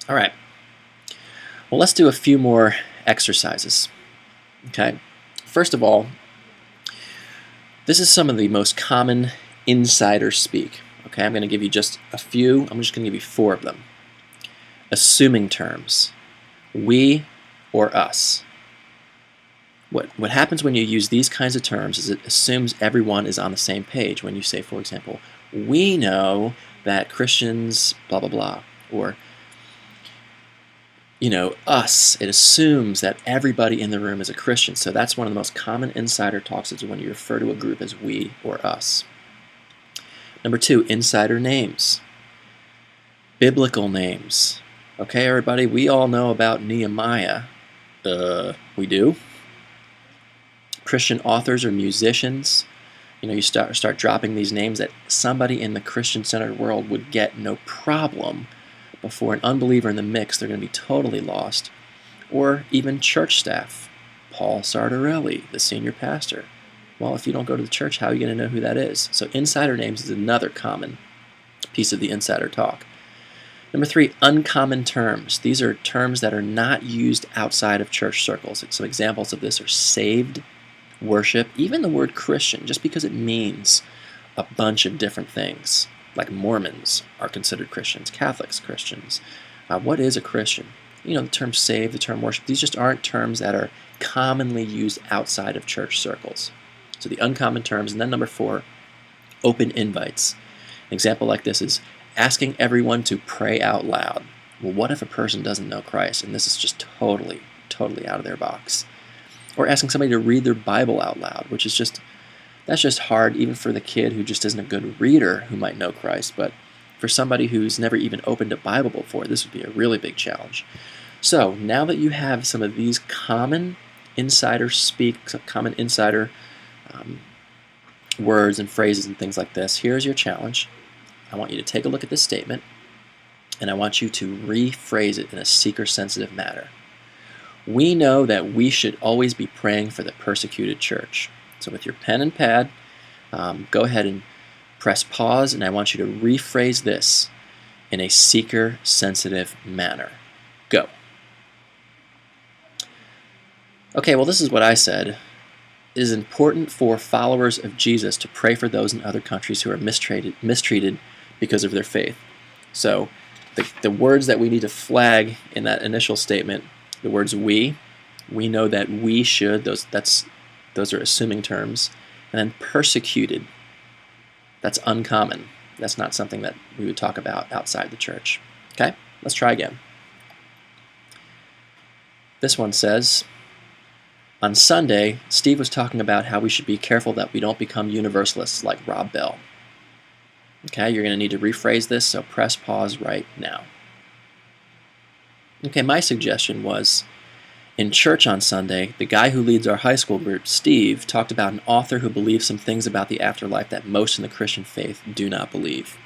All right. Well, let's do a few more exercises. Okay. First of all, this is some of the most common insider speak. Okay, I'm going to give you just a few. I'm just going to give you 4 of them. Assuming terms. We or us. What happens when you use these kinds of terms is it assumes everyone is on the same page. When you say, for example, we know that Christians blah blah blah, or us, it assumes that everybody in the room is a Christian. So that's one of the most common insider talks, is when you refer to a group as we or us. Number 2, insider names. Biblical names. Okay, everybody, we all know about Nehemiah. We do. Christian authors or musicians. You start dropping these names that somebody in the Christian-centered world would get no problem. Before an unbeliever in the mix, they're going to be totally lost. Or even church staff. Paul Sardarelli, the senior pastor. Well, if you don't go to the church, how are you going to know who that is? So insider names is another common piece of the insider talk. Number 3, uncommon terms. These are terms that are not used outside of church circles. Some examples of this are saved, worship, even the word Christian, just because it means a bunch of different things. Like Mormons are considered Christians, Catholics Christians. What is a Christian? The term saved, the term worship, these just aren't terms that are commonly used outside of church circles. So the uncommon terms. And then number 4, open invites. An example like this is asking everyone to pray out loud. Well, what if a person doesn't know Christ? And this is just totally out of their box. Or asking somebody to read their Bible out loud, which is that's just hard, even for the kid who just isn't a good reader who might know Christ. But for somebody who's never even opened a Bible before, this would be a really big challenge. So now that you have some of these common insider speak, common insider words and phrases and things like this, here's your challenge. I want you to take a look at this statement, and I want you to rephrase it in a seeker-sensitive manner. We know that we should always be praying for the persecuted church. So with your pen and pad, go ahead and press pause, and I want you to rephrase this in a seeker-sensitive manner. Go. Okay, well, this is what I said. It is important for followers of Jesus to pray for those in other countries who are mistreated because of their faith. So the words that we need to flag in that initial statement, the words we know that we should, those are assuming terms. And then persecuted, that's uncommon. That's not something that we would talk about outside the church. Okay, let's try again. This one says, on Sunday, Steve was talking about how we should be careful that we don't become universalists like Rob Bell. Okay, you're going to need to rephrase this, so press pause right now. Okay, my suggestion was, in church on Sunday, the guy who leads our high school group, Steve, talked about an author who believes some things about the afterlife that most in the Christian faith do not believe.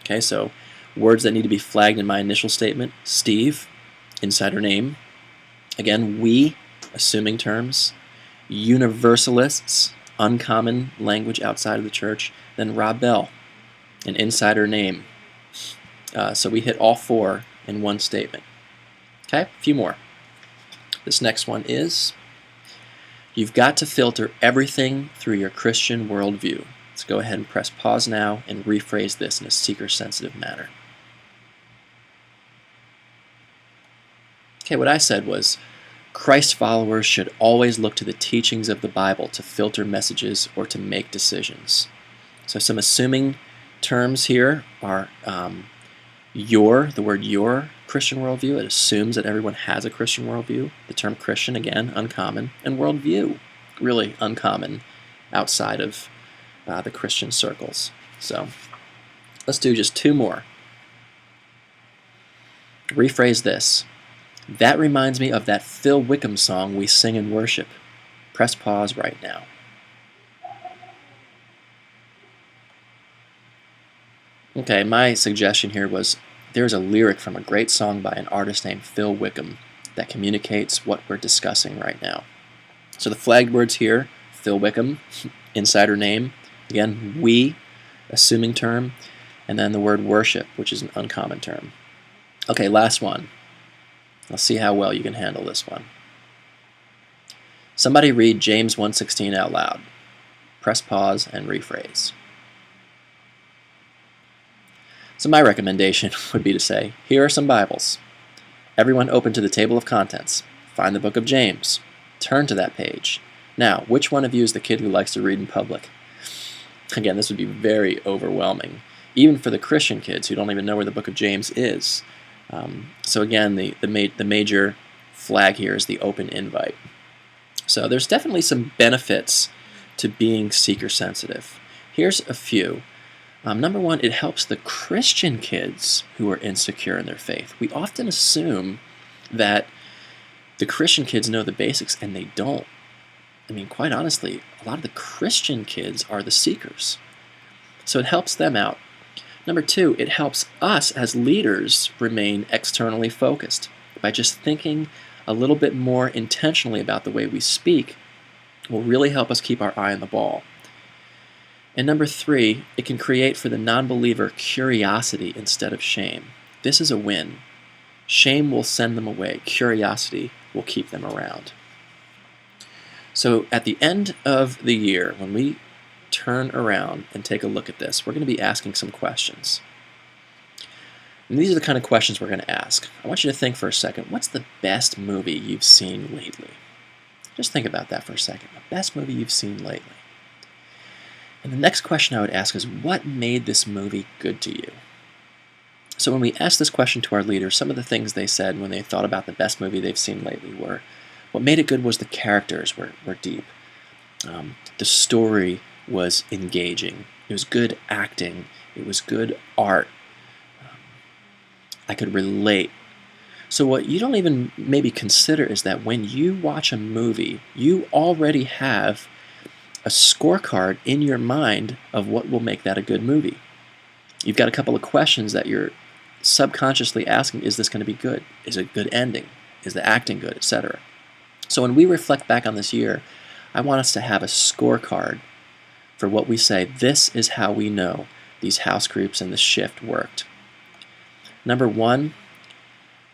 Okay, so words that need to be flagged in my initial statement: Steve, insider name. Again, we, assuming terms. Universalists, uncommon language outside of the church. Then Rob Bell, an insider name. So we hit all 4 in one statement. Okay, a few more. This next one is, you've got to filter everything through your Christian worldview. Let's go ahead and press pause now and rephrase this in a seeker-sensitive manner. Okay, what I said was, Christ followers should always look to the teachings of the Bible to filter messages or to make decisions. So some assuming terms here are the word your Christian worldview. It assumes that everyone has a Christian worldview. The term Christian, again, uncommon. And worldview, really uncommon outside of the Christian circles. So let's do just 2 more. Rephrase this. That reminds me of that Phil Wickham song we sing in worship. Press pause right now. Okay, my suggestion here was, there's a lyric from a great song by an artist named Phil Wickham that communicates what we're discussing right now. So the flagged words here, Phil Wickham, insider name, again, we, assuming term, and then the word worship, which is an uncommon term. Okay, last one. Let's see how well you can handle this one. Somebody read James 1:16 out loud. Press pause and rephrase. So my recommendation would be to say, here are some Bibles. Everyone open to the table of contents. Find the book of James. Turn to that page. Now, which one of you is the kid who likes to read in public? Again, this would be very overwhelming, even for the Christian kids who don't even know where the book of James is. So again, the major flag here is the open invite. So there's definitely some benefits to being seeker sensitive. Here's a few. Number one, it helps the Christian kids who are insecure in their faith. We often assume that the Christian kids know the basics, and they don't. I mean, quite honestly, a lot of the Christian kids are the seekers. So it helps them out. Number two, it helps us as leaders remain externally focused. By just thinking a little bit more intentionally about the way we speak will really help us keep our eye on the ball. And number three, it can create for the non-believer curiosity instead of shame. This is a win. Shame will send them away. Curiosity will keep them around. So at the end of the year, when we turn around and take a look at this, we're going to be asking some questions. And these are the kind of questions we're going to ask. I want you to think for a second, what's the best movie you've seen lately? Just think about that for a second. The best movie you've seen lately. And the next question I would ask is, what made this movie good to you? So when we asked this question to our leaders, some of the things they said when they thought about the best movie they've seen lately were, what made it good was the characters were deep. The story was engaging. It was good acting. It was good art. I could relate. So what you don't even maybe consider is that when you watch a movie, you already have a scorecard in your mind of what will make that a good movie. You've got a couple of questions that you're subconsciously asking, is this going to be good? Is it a good ending? Is the acting good? Etc. So when we reflect back on this year, I want us to have a scorecard for what we say, this is how we know these house groups and this shift worked. Number one,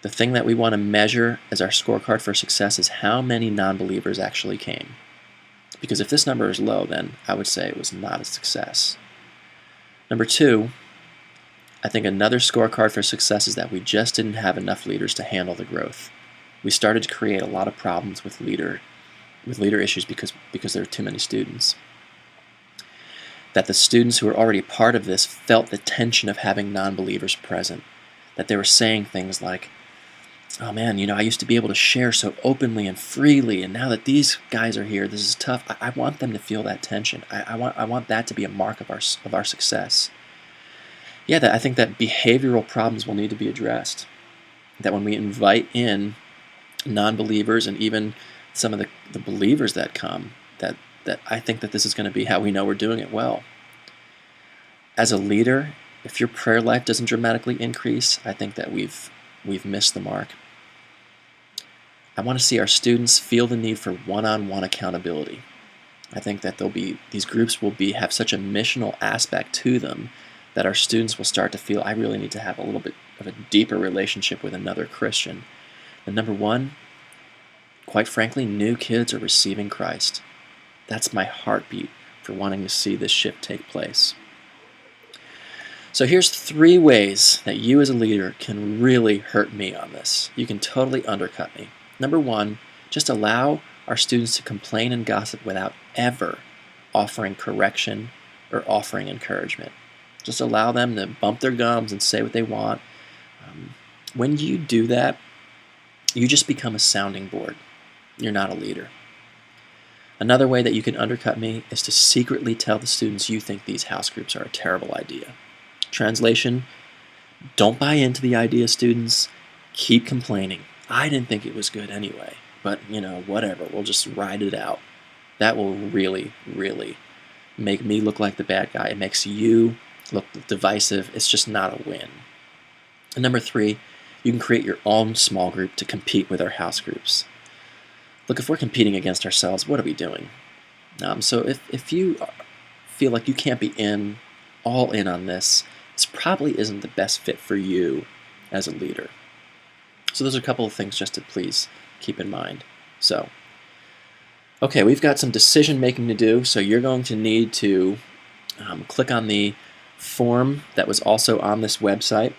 the thing that we want to measure as our scorecard for success is how many non-believers actually came. Because if this number is low, then I would say it was not a success. Number two, I think another scorecard for success is that we just didn't have enough leaders to handle the growth. We started to create a lot of problems with leader issues because there were too many students. That the students who were already part of this felt the tension of having non-believers present. That they were saying things like, oh man, I used to be able to share so openly and freely, and now that these guys are here, this is tough. I want them to feel that tension. I want that to be a mark of our success. Yeah, I think that behavioral problems will need to be addressed. That when we invite in non-believers and even some of the believers that come, that I think that this is going to be how we know we're doing it well. As a leader, if your prayer life doesn't dramatically increase, I think that we've missed the mark. I want to see our students feel the need for one-on-one accountability. I think that these groups will have such a missional aspect to them that our students will start to feel, I really need to have a little bit of a deeper relationship with another Christian. And number one, quite frankly, new kids are receiving Christ. That's my heartbeat for wanting to see this shift take place. So here's 3 ways that you as a leader can really hurt me on this. You can totally undercut me. Number one, just allow our students to complain and gossip without ever offering correction or offering encouragement. Just allow them to bump their gums and say what they want. When you do that, you just become a sounding board. You're not a leader. Another way that you can undercut me is to secretly tell the students you think these house groups are a terrible idea. Translation, don't buy into the idea, students. Keep complaining. I didn't think it was good anyway, but whatever, we'll just ride it out. That will really, really make me look like the bad guy. It makes you look divisive. It's just not a win. And number 3, you can create your own small group to compete with our house groups. Look, if we're competing against ourselves, what are we doing? So if you feel like you can't be all in on this, this probably isn't the best fit for you as a leader. So those are a couple of things just to please keep in mind. So, okay, we've got some decision making to do, so you're going to need to click on the form that was also on this website,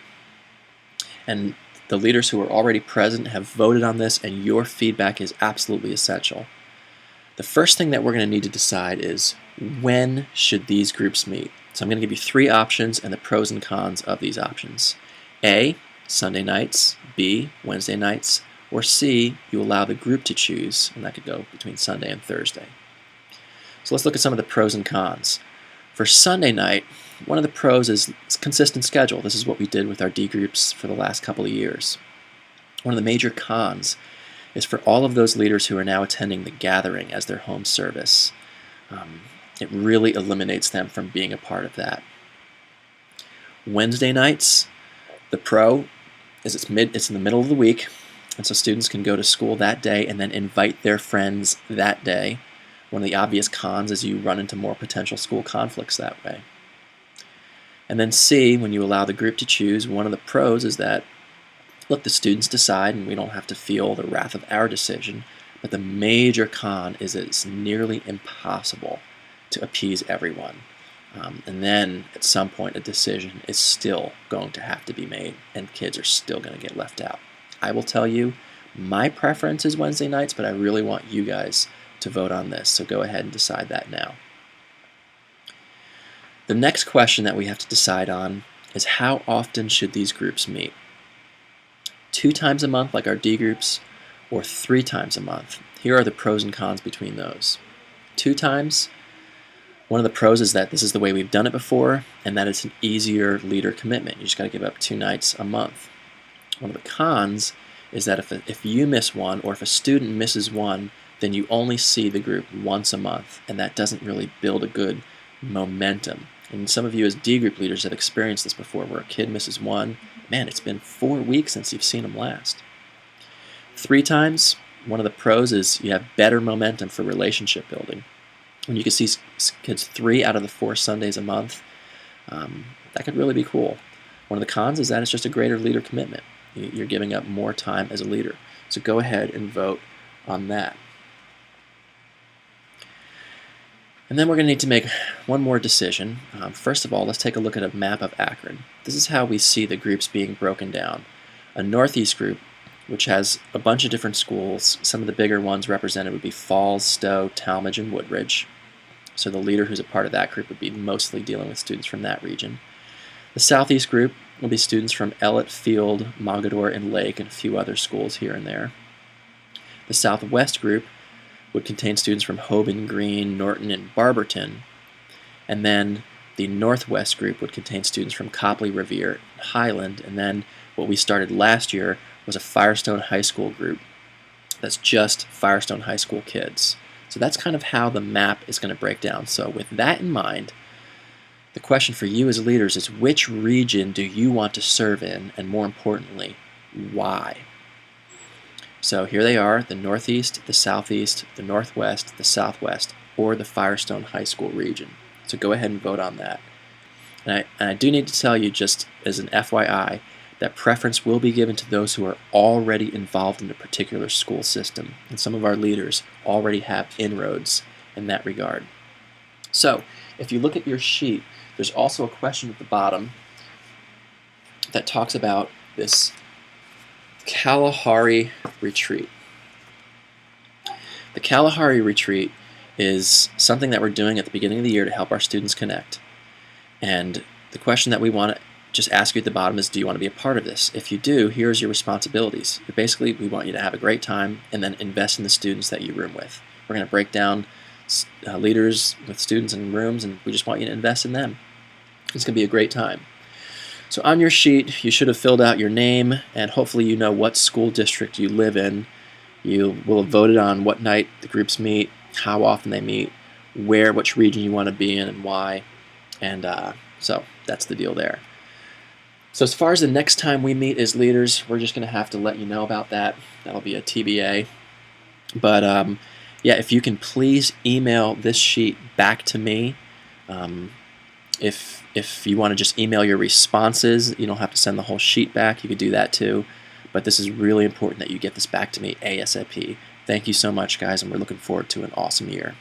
and the leaders who are already present have voted on this, and your feedback is absolutely essential. The first thing that we're going to need to decide is, when should these groups meet? So I'm going to give you 3 options and the pros and cons of these options. A, Sunday nights, B, Wednesday nights, or C, you allow the group to choose, and that could go between Sunday and Thursday. So let's look at some of the pros and cons. For Sunday night, one of the pros is consistent schedule. This is what we did with our D groups for the last couple of years. One of the major cons is for all of those leaders who are now attending the gathering as their home service. It really eliminates them from being a part of that. Wednesday nights, the pro is it's in the middle of the week, and so students can go to school that day and then invite their friends that day. One of the obvious cons is you run into more potential school conflicts that way. And then C, when you allow the group to choose, one of the pros is that, let the students decide and we don't have to feel the wrath of our decision, but the major con is that it's nearly impossible to appease everyone. And then at some point a decision is still going to have to be made and kids are still going to get left out. I will tell you, my preference is Wednesday nights, but I really want you guys to vote on this, so go ahead and decide that now. The next question that we have to decide on is, how often should these groups meet? 2 times a month like our D groups, or 3 times a month? Here are the pros and cons between those. 2 times, one of the pros is that this is the way we've done it before, and that it's an easier leader commitment. You just got to give up 2 nights a month. One of the cons is that if you miss one, or if a student misses one, then you only see the group once a month, and that doesn't really build a good momentum. And some of you as D group leaders have experienced this before, where a kid misses one, man, it's been 4 weeks since you've seen them last. 3 times, one of the pros is you have better momentum for relationship building. When you can see kids 3 out of the 4 Sundays a month, that could really be cool. One of the cons is that it's just a greater leader commitment. You're giving up more time as a leader. So go ahead and vote on that. And then we're going to need to make one more decision. First of all, let's take a look at a map of Akron. This is how we see the groups being broken down. A Northeast group, which has a bunch of different schools. Some of the bigger ones represented would be Falls, Stowe, Talmadge, and Woodridge. So the leader who's a part of that group would be mostly dealing with students from that region. The Southeast group will be students from Ellett, Field, Mogadore, and Lake, and a few other schools here and there. The Southwest group would contain students from Hoban, Greene, Norton, and Barberton. And then the Northwest group would contain students from Copley, Revere, and Highland. And then what we started last year was a Firestone High School group that's just Firestone High School kids. So that's kind of how the map is going to break down. So with that in mind, the question for you as leaders is, which region do you want to serve in, and more importantly, why? So here they are, the Northeast, the Southeast, the Northwest, the Southwest, or the Firestone High School region. So go ahead and vote on that. And I do need to tell you, just as an FYI, that preference will be given to those who are already involved in a particular school system. And some of our leaders already have inroads in that regard. So if you look at your sheet, there's also a question at the bottom that talks about this Kalahari retreat. The Kalahari retreat is something that we're doing at the beginning of the year to help our students connect. And the question that we want to just ask you at the bottom is, do you want to be a part of this? If you do, here's your responsibilities. Basically, we want you to have a great time and then invest in the students that you room with. We're going to break down leaders with students in rooms, and we just want you to invest in them. It's going to be a great time. So on your sheet, you should have filled out your name, and hopefully you know what school district you live in. You will have voted on what night the groups meet, how often they meet, which region you want to be in, and why. And so that's the deal there. So as far as the next time we meet as leaders, we're just going to have to let you know about that. That'll be a TBA. But yeah, if you can please email this sheet back to me. If you want to just email your responses, you don't have to send the whole sheet back. You could do that too. but this is really important that you get this back to me ASAP. Thank you so much, guys, and we're looking forward to an awesome year.